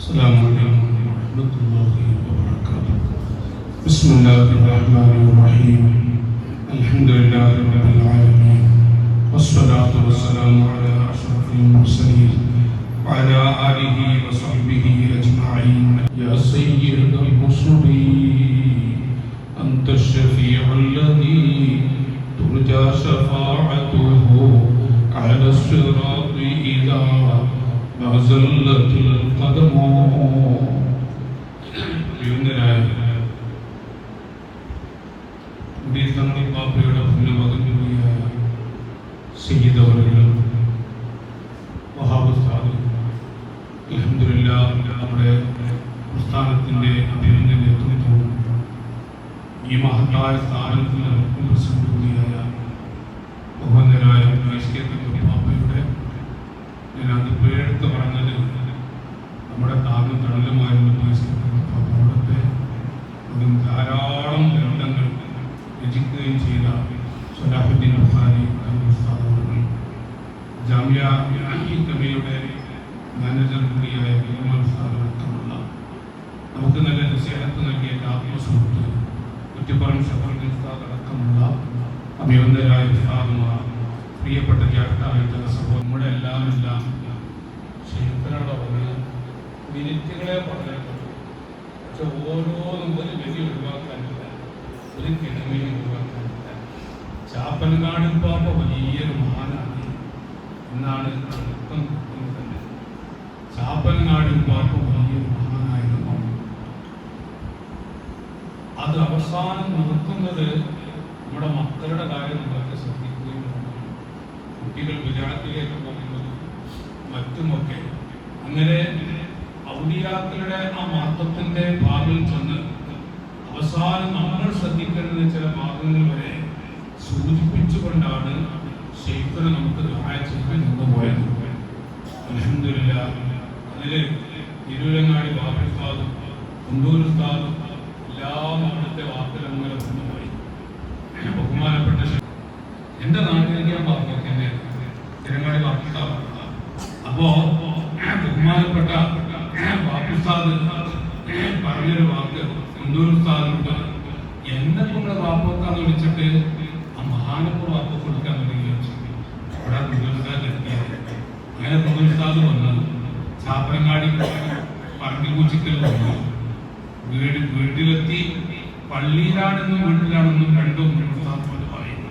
السلام عليكم ورحمة الله وبركاته. بسم الله الرحمن الرحيم. الحمد لله رب العالمين والصلاة والسلام على أشرف المرسلين وعلى آله وصحبه أجمعين. يا سيد الرسل أنت الشفيع الذي ترجى شفاعته على الصراط إذا ما زلت القدم. പാപ്പയുടെ പുണ്യമകൻ കൂടിയായ സയ്യിദ് അവറുകൾ വഹാബ് ഉസ്താദ് അൽഹംദുലില്ലാഹ് നമ്മുടെ പ്രസ്ഥാനത്തിൻ്റെ അഭിനന്ദന നേതൃത്വവും ഈ മഹത്തായ സ്ഥാനത്തിന് പ്രസിഡന്റ് കൂടിയായ ബഹുമാന്യരായ പാപ്പയുടെ ഞാൻ അത് പേരെടുത്ത് പറഞ്ഞത് നമ്മുടെ താങ്ങും തണലുമായിരുന്നു. അവിടുത്തെ ധാരാളം ഗ്രന്ഥങ്ങൾ രചിക്കുകയും ചെയ്ത സലാഹുദ്ദീൻ അഫ്സാനി ഉസ്താദ്, ജാമിയ കബിയുടെ മാനേജർ കൂടിയായ ഉസ്താദ് അടക്കമുള്ള നമുക്ക് നല്ല നസീഹത്ത് നൽകിയ ആത്മസുഹൃത്ത് കുറ്റിപ്പുറം ഷഫറുദ്ദീൻ ഉസ്താദ് അടക്കമുള്ള അഭിനന്ദരായ ഉസ്താദുമാർ, പ്രിയപ്പെട്ട ജാഗ്രതായ സഹോദരൻ, നമ്മുടെ എല്ലാം ശൈഖിനോട് പറഞ്ഞ മിനിറ്റുകളെ പറഞ്ഞിട്ടുണ്ട്. പക്ഷെ ഓരോന്നും ഒരു ഗതി ഒഴിവാക്കാനില്ല, ഒരു കിണമിനും ഒഴിവാക്കാനില്ല. ചാപ്പനങ്ങാടിൽ പാപ്പ വലിയൊരു മഹാനാണ് എന്നാണ് തന്നെ. ചാപ്പനങ്ങാടിൽ പാപ്പ വലിയൊരു മഹാനായിരുന്നു. അത് അവസാനം നിർത്തുന്നത് നമ്മുടെ മക്കളുടെ കാര്യം നമ്മളൊക്കെ ശ്രദ്ധിക്കുകയും കുട്ടികൾ വിചാരത്തിലേക്ക് പോകുന്നത് മറ്റുമൊക്കെ. അങ്ങനെ ഔലിയാക്കളുടെ ആ മഹത്വത്തിന്റെ ഭാഗത്തിൽ ചെന്ന് അവസാനം നമ്മൾ ശ്രദ്ധിക്കേണ്ട ചില ഭാഗങ്ങൾ വരെ സൂചിപ്പിച്ചുകൊണ്ടാണ് ശൈഖിനെ നമുക്ക് സഹായിച്ചിട്ട് കൊണ്ടുപോയത്. അൽഹംദുലില്ലാഹ് അതില് തിരൂരങ്ങാടി ബാബു ഉസ്താദും കുണ്ടൂർ ഉസ്താദും എല്ലാം അവിടുത്തെ വാക്കിലങ്ങനെ കൊണ്ടുപോയി. ബഹുമാനപ്പെട്ട എന്റെ നാട്ടിലേക്ക് ഞാൻ പറഞ്ഞൊക്കെ എന്നെ തിരങ്ങാടി ബാബു ഉസ്താദ്. അപ്പോ ബഹുമാനപ്പെട്ട ബാബു ഉസ്താദ് പറഞ്ഞൊരു വാക്ക് കുണ്ടൂർ ഉസ്താദിനോട്, എന്നെ കൊണ്ട് വാപ്പൊക്കാന്ന് വിളിച്ചിട്ട് ആ മഹാനപ്പൂർ വാപ്പ് കൊടുക്കാൻ തുടങ്ങി വെച്ചു. അവിടെ കുണ്ടൂർ ഉസ്താദ് എത്തിയത്. അങ്ങനെ കുണ്ടൂർ ഉസ്താദ് വന്നത് ചാപ്പനങ്ങാടി പറമ്പിൽ പൂച്ചിക്കൽ വന്നു. വീട്ടിലെത്തി പള്ളിയിലാണെന്നും വീട്ടിലാണെന്നും രണ്ടും ഉസ്താദ് പറയുന്നു.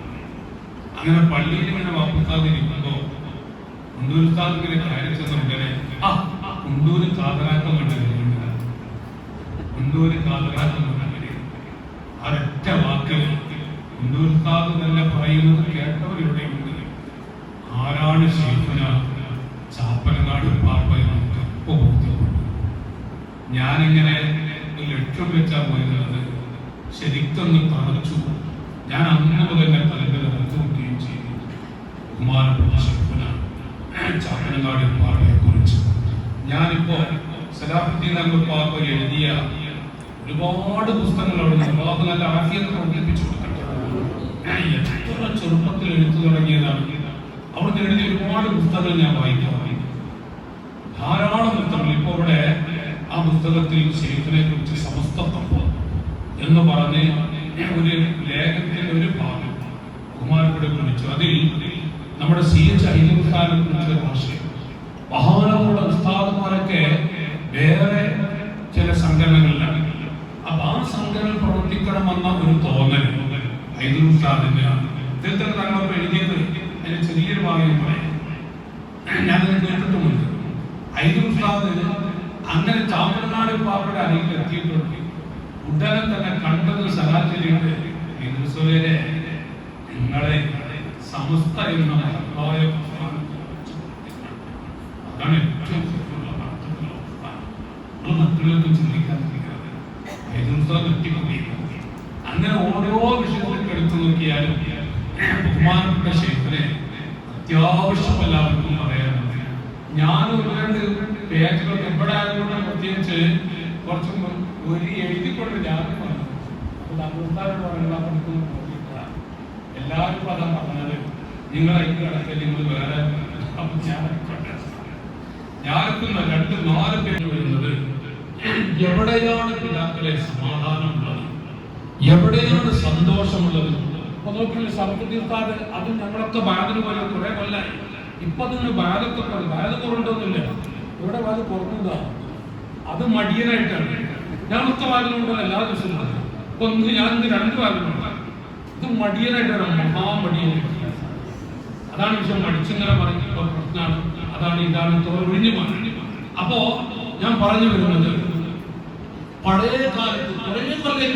അങ്ങനെ പള്ളിയിൽ ഇങ്ങനെ വാപ്പു ഉസ്താദ് ഇരിക്കുമ്പോ കുണ്ടൂർ ഉസ്താദ് ഇങ്ങനെ കയറി ചെന്ന ഉടനെ കുണ്ടൂര് കാതറാക്കം കണ്ടില്ല, കുണ്ടൂര് കാതറാക്കം കണ്ടില്ല. ഒരൊറ്റ വാക്ക് കുണ്ടൂർ ഉസ്താദ് തന്നെ പറയുന്നത് കേട്ടവരിവിടെയുണ്ട്. ആരാണ് ശൈഖുന ചാപ്പനങ്ങാട് പാപ്പയെന്ന് എപ്പോ ബോധ്യപ്പെട്ടു. ഞാനിങ്ങനെ ഒരു ലക്ഷ്യം വെച്ചാ പോയിരുന്നത് ശരിക്കൊന്ന് തറച്ചു. ഞാൻ അന്ന് മുതൽ തലത്തിൽ നടത്തുകയും ചെയ്തു. ബഹുമാനപ്പെട്ട ശൈഖുന ചാപ്പനങ്ങാട് പാപ്പയെ കുറിച്ച് ഞാനിപ്പോ സലാഹുദ്ദീൻ പാപ്പ എഴുതിയ ഒരുപാട് പുസ്തകങ്ങൾ അവിടെ അള്ളാഹു നല്ല ആഫിയത്ത് വർദ്ധിപ്പിച്ചു കൊടുക്കട്ടെ. എത്ര ചെറുപ്പത്തിൽ എഴുത്തു തുടങ്ങിയതാണ്. അവിടുന്ന് എഴുതിയ ഒരുപാട് പുസ്തകങ്ങൾ ഞാൻ വായിക്കാറുണ്ട്, ധാരാളം പുസ്തകങ്ങൾ. ഇപ്പൊ ഇവിടെ ആ പുസ്തകത്തിൽ ശൈഖിനെ കുറിച്ച് സമസ്തത്വം എന്ന് പറഞ്ഞ് ഒരു ലേഖനത്തിന്റെ ഒരു ഭാഗം കുമാരപ്പുഴ കുറിച്ചു. അതിൽ നമ്മുടെ CH അയ്യൂബ് കുറിച്ച ഭാഷയും മഹാനമുള്ള ഉസ്താദുമാരൊക്കെ വേറെ ചില സംഘടനകളിലാണ്. അപ്പൊ ആ സംഘടന പ്രവർത്തിക്കണമെന്ന ഒരു തോന്നൽ അയ്യൂബ് ഉസ്താദിന്റെ ഇദ്ദേഹത്തിന് തങ്ങളൊക്കെ എഴുതിയത് അതിന് ചെറിയൊരു ഭാഗം പറയാം. ഞാനത് കേട്ടിട്ടുമുണ്ട്. അയ്യൂബ് ഉസ്താദ് അങ്ങനെ ചാപ്പനങ്ങാട് പാപ്പയുടെ അരികിൽ എത്തിയിട്ടുണ്ട്. ഉടനെ തന്നെ കണ്ടത് സലാചരിയുടെ നിങ്ങളെ സമസ്ത എന്ന മഹത്തായ അതാണ് ഏറ്റവും മറ്റുള്ളവർക്ക് ചിന്തിക്കാൻ അങ്ങനെ ഓരോ വിഷയത്തിലേക്ക് എടുത്തു നോക്കിയാലും ബഹുമാനപ്പെട്ട ശൈഖിനെ അത്യാവശ്യം എല്ലാവർക്കും പറയാനുണ്ട്. ഞാൻ രണ്ട് പേജുകൾ എവിടെ ആയതുകൊണ്ട് പ്രത്യേകിച്ച് കുറച്ചും ഒരു എഴുതിക്കൊണ്ട് ഞാൻ പറഞ്ഞു. അപ്പോൾ തമിഴ്നാട് പറയുന്ന എല്ലാവരും പദം പറഞ്ഞത് നിങ്ങളെ കിടക്കൽ നിങ്ങൾ വേറെ. അപ്പം ഞാൻ ഞാനെത്തുന്ന 2-4 പേര് വരുന്നത് എവിടെയാണ് പിതാക്കളെ സമാധാനമുള്ളത്, എവിടെയാണ് സന്തോഷമുള്ളത്? അപ്പൊ നോക്കില്ല സർവതീർത്ഥാട് അത് ഞങ്ങളൊക്കെ ബാധന പോലെ കുറെ കൊല്ലായി. ഇപ്പൊ അതിന് ബാധൊക്കെ ബാധ കുറവുണ്ടോന്നില്ല. ഇവിടെ ബാധ കുറഞ്ഞുക അത് മടിയനായിട്ടാണ്. ഞങ്ങളൊക്കെ ബാധനുണ്ടോ എല്ലാ ദിവസവും. ഇപ്പൊ ഞാനിന്ന് 2 ബാധനുണ്ട്. ഇത് മടിയനായിട്ടാണ്, മഹാമടിയനായിട്ട്. അതാണ് വിഷയം. മടിച്ചിങ്ങനെ പറയുന്ന പ്രശ്നമാണ്. അതാണ് ഇതാണ് ഒഴിഞ്ഞു മാറി. അപ്പോ ഞാൻ പറഞ്ഞു വരുന്നത് പഴയ കാലത്ത് കുറെ കൊല്ലം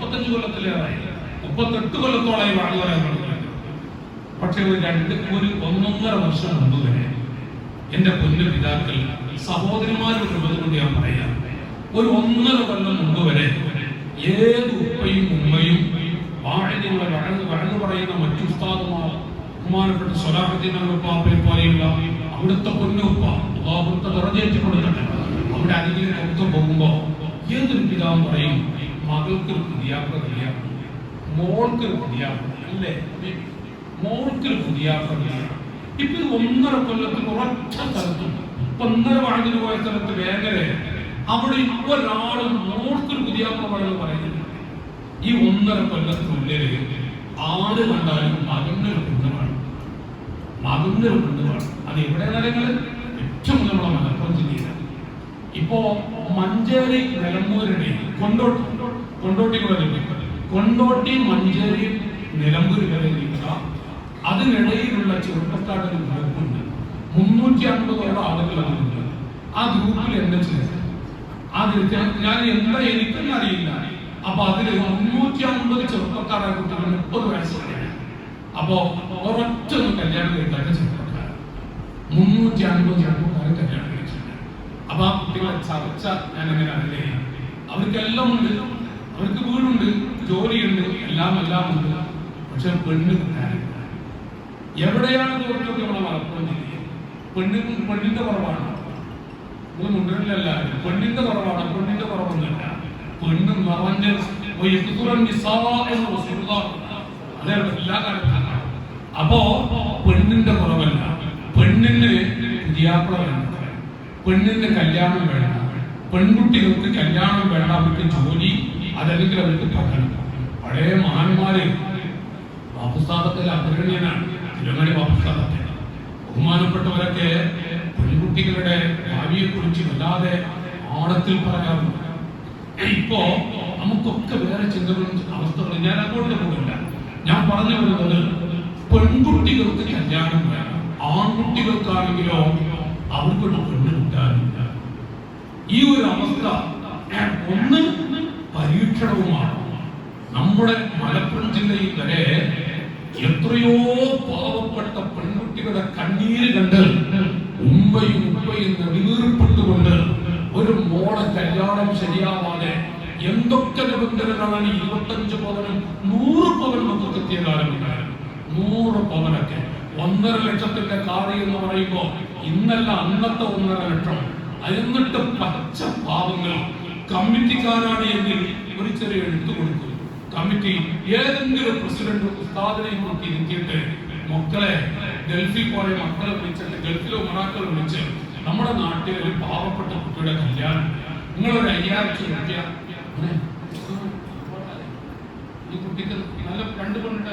35 കൊല്ലത്തിലേറായി, 38 കൊല്ലത്തോളായി വാഴ പറയാൻ തുടങ്ങി. പക്ഷെ ഒരു 1.5 വർഷം മുമ്പ് വരെ എന്റെ പൊന്നു പിതാക്കൾ സഹോദരിമാരുടെ കൊണ്ട് ഞാൻ പറയാം, ഒരു 1.5 കൊല്ലം മുമ്പ് വരെ ഏത് ഉപ്പയും ഉമ്മയും വാഴനുള്ള വഴങ്ങു പറയുന്ന മറ്റു ഉസ്താദുമാർ, ബഹുമാനപ്പെട്ട സ്വലാഹുദ്ദീൻ പാപ്പയെ പോലെയുള്ള അവിടുത്തെ പൊന്നുപ്പ അവിടുത്തെ നിറഞ്ഞേറ്റി കൊടുക്കട്ടെ, അവിടെ അരികിലൊക്കെ പോകുമ്പോ ഏതൊരു പിതാവും പറയും, മകൾക്കൊരു പുതിയാപ്ര കല്യാണം, മോൾക്കൊരു പുതിയാപ്ര അല്ലേ, മോൾക്കൊരു പുതിയാപ്ര കല്യാണം. ഇപ്പൊ 1.5 കൊല്ലത്തിൽ ഉറച്ച സ്ഥലത്തും 1.5 വാഴത്തിന് പോയ സ്ഥലത്ത് വേഗര അവിടെ ഒരാളും മോൾക്കൊരു പുതിയാപ്ര പറയുന്നത് പറയുന്നില്ല. ഈ 1.5 കൊല്ലത്തിനുള്ളിൽ ആര് കണ്ടാലും മകനൊരു പെണ്ണുമാണ്, മകനൊരു പെണ്ണുമാണ്. അത് എവിടെ നിലങ്ങളിൽ ഏറ്റവും നമ്മളെ മലപ്പുറം ജില്ലയിലാണ്. ഇപ്പോ മഞ്ചേരി നിലമ്പൂരിനെ കൊണ്ടോട്ടി മഞ്ചേരി നിലമ്പൂർ വരെ അതിനിടയിലുള്ള ചെറുപ്പക്കാരുടെ ഒരു ഗ്രൂപ്പുണ്ട്. 350 ആളുകൾ അതിലുണ്ട്. ആ ഗ്രൂപ്പിൽ എന്നെ ചേർത്ത് ഞാൻ എന്താ എനിക്കൊന്നും അറിയില്ല. അപ്പൊ അതില് 350 ചെറുപ്പക്കാരായ കുട്ടികൾ 30 വയസ്സ് വരെ. അപ്പോ ഒരൊറ്റ കല്യാണം കഴിക്കാത്ത ചെറുപ്പക്കാർ 350 ചെറുപ്പക്കാരെ കല്യാണം കഴിച്ചിട്ടുണ്ട്. അപ്പൊ ആ കുട്ടികളെ ചർച്ച ഞാൻ എങ്ങനെ അറിയില്ലേ, അവർക്കെല്ലാം ഉണ്ട്, അവർക്ക് വീടുണ്ട്, ജോലിയുണ്ട്, എല്ലാം ഉണ്ട്. പക്ഷെ പെണ്ണ് കിട്ടാനില്ല. എവിടെയാണ് തോറ്റൊക്കെ നമ്മളെ മലപ്പുറം ജില്ലയിൽ പെണ്ണിന്റെ കുറവാണ്. നിങ്ങൾ മുന്നിലല്ല, പെണ്ണിന്റെ കുറവാണ്. പെണ്ണിന്റെ കുറവൊന്നുമില്ല, പെണ്ണ് നിറഞ്ഞ അതേ എല്ലാ കാലത്തും. അപ്പോ പെണ്ണിന്റെ കുറവല്ല, പെണ്ണിന് പുതിയാപ്ല വേണ്ട, പെണ്ണിന് കല്യാണം വേണ്ട, പെൺകുട്ടികൾക്ക് കല്യാണം വേണ്ട, അവർക്ക് ജോലി, അതല്ലെങ്കിൽ അവർക്ക് പഠനം. പഴയ മഹാന്മാര് ബാപ്പുസ്ഥാനത്തിൽ അഗ്രഗണ്യനാണ് തിരുമണി ബാപ്പുസ്ഥാനത്തിൽ. ബഹുമാനപ്പെട്ടവരൊക്കെ പെൺകുട്ടികളുടെ ഭാവിയെ കുറിച്ച് വല്ലാതെ ആഴത്തിൽ പറയാറുണ്ട്. ഇപ്പോ നമുക്കൊക്കെ വേറെ ചിന്തകളും അവസ്ഥകളും, ഞാൻ അങ്ങോട്ട് പോകില്ല. ഞാൻ പറഞ്ഞു വരുന്നത് പെൺകുട്ടികൾക്ക് കല്യാണം വേണം, ആൺകുട്ടികൾക്കാണെങ്കിലോ അവർക്കൊരു പെണ്ണ് കിട്ടാനില്ല. ഈ ഒരു അവസ്ഥ ഒന്ന് പരീക്ഷണവുമാണ്. നമ്മുടെ മലപ്പുറം ജില്ലയിൽ വരെ എത്രയോ പാവപ്പെട്ട പെൺകുട്ടികളുടെ കണ്ണീര് കണ്ട് ഉമ്മയും ഉപ്പയും നെടുവീർപ്പെട്ടുകൊണ്ട് ഒരു മോളെ കല്യാണം ശരിയാവാതെ എന്തൊക്കെ നിബന്ധനകളാണ് 25 പവനും 100 പവൻ നമുക്ക് എത്തിയ കാലമുണ്ടായിരുന്നു. 100 പവനൊക്കെ 1.5 ലക്ഷത്തിന്റെ കാറി എന്ന് പറയുമ്പോ ഇന്നല്ല അന്നത്തെ 1.5 ലക്ഷം. എന്നിട്ട് പച്ച പാവങ്ങൾ കമ്മിറ്റിക്കാരാണ് എങ്കിൽ ഒരു ചെറിയ എഴുത്ത് കൊടുക്കും. കമ്മിറ്റി ഏതെങ്കിലും പ്രസിഡന്റ് ഉസ്താദിനെ നോക്കി ഇരുത്തിയിട്ട് മക്കളെ ഗൾഫിൽ കുറെ മക്കളെ വിളിച്ചിട്ട് ഗൾഫിലെ ഉമറാക്കൾ വിളിച്ച് നമ്മുടെ നാട്ടിൽ ഒരു പാവപ്പെട്ട കുട്ടിയുടെ കല്യാണം, നിങ്ങളൊരു 5000 രൂപ ഈ കുട്ടിക്ക് നല്ല 2 പെണ്ണിട്ട്